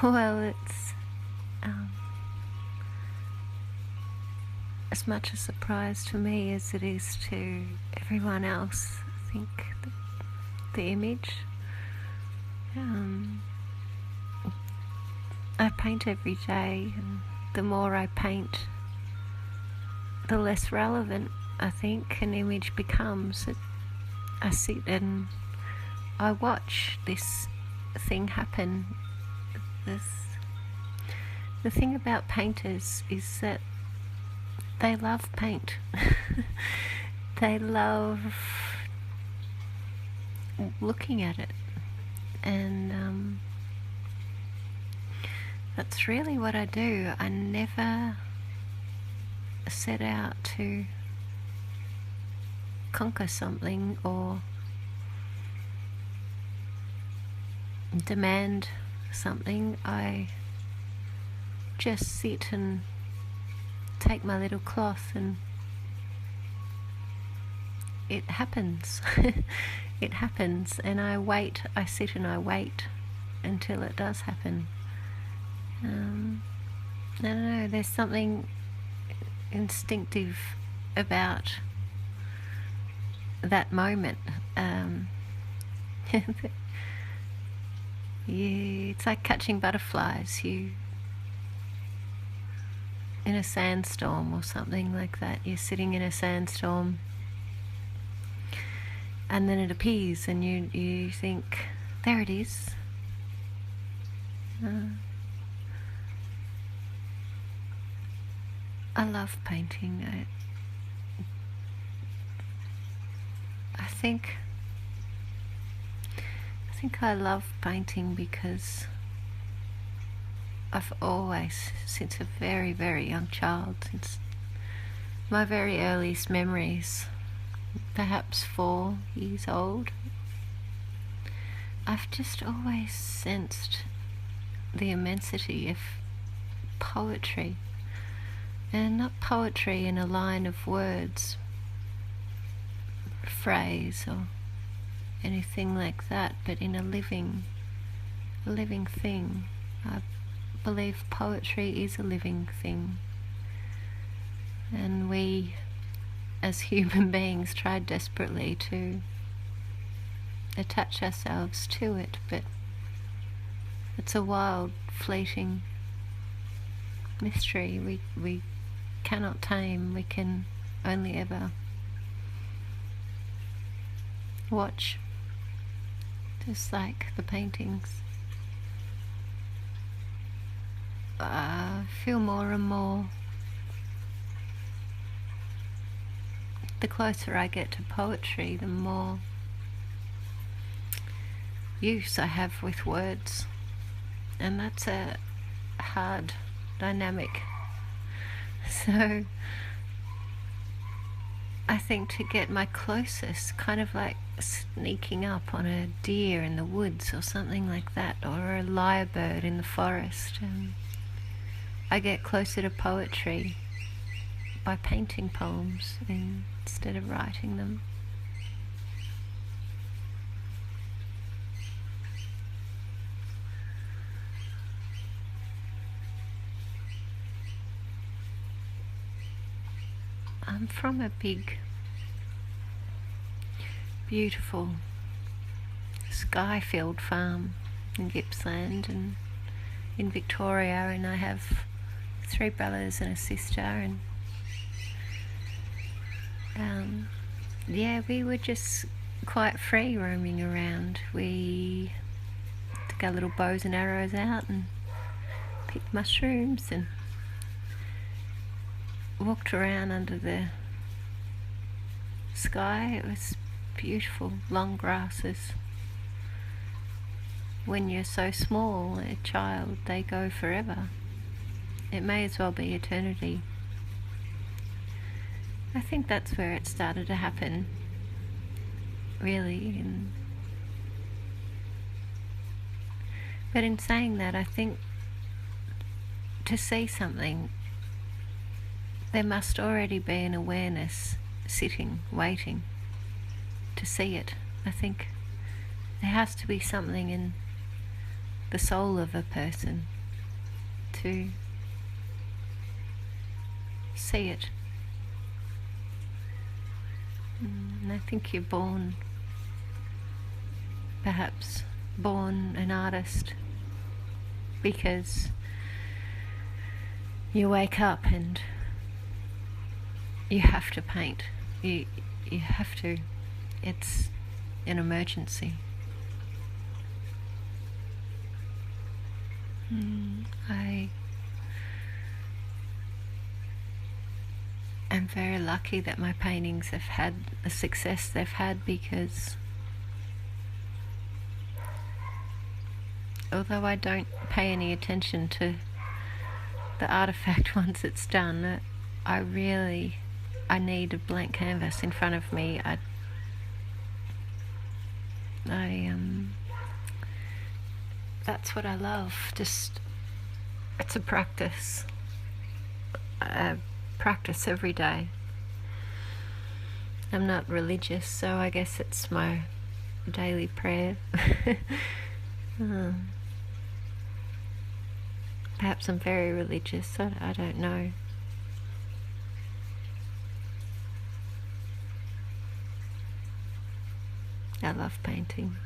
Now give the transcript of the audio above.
Well, it's um, as much a surprise to me as it is to everyone else. I think the image. I paint every day, and the more I paint, the less relevant I think an image becomes. I sit and I watch this thing happen. The thing about painters is that they love paint. They love looking at it, and that's really what I do. I never set out to conquer something or demand something. I just sit and take my little cloth, and it happens. It happens, and I sit and I wait until it does happen. I don't know, there's something instinctive about that moment. It's like catching butterflies. You in a sandstorm or something like that. You're sitting in a sandstorm, and then it appears, and you think, there it is. I love painting. I think I love painting because I've always, since a very, very young child, since my very earliest memories, perhaps 4 years old, I've just always sensed the immensity of poetry. And not poetry in a line of words, phrase or anything like that, but in a living thing. I believe poetry is a living thing, and we as human beings try desperately to attach ourselves to it, but it's a wild, fleeting mystery we cannot tame. We can only ever watch, just like the paintings. I feel more and more, the closer I get to poetry, the more use I have with words, and that's a hard dynamic. So I think to get my closest, kind of like sneaking up on a deer in the woods or something like that, or a lyrebird in the forest, I get closer to poetry by painting poems instead of writing them. I'm from a big, beautiful sky-filled farm in Gippsland and in Victoria, and I have 3 brothers and a sister, and we were just quite free roaming around. We took our little bows and arrows out and picked mushrooms and walked around under the sky. It was beautiful, long grasses. When you're so small, a child, they go forever. It may as well be eternity. I think that's where it started to happen, really. But in saying that, I think to see something, there must already be an awareness sitting, waiting to see it. I think there has to be something in the soul of a person, to see it. And I think you're perhaps born an artist because you wake up and you have to paint. You have to. It's an emergency. I am very lucky that my paintings have had the success they've had, because although I don't pay any attention to the artifact once it's done, I need a blank canvas in front of me. That's what I love. Just, it's a practice. I practice every day. I'm not religious, so I guess it's my daily prayer. Perhaps I'm very religious. I don't know. I love painting.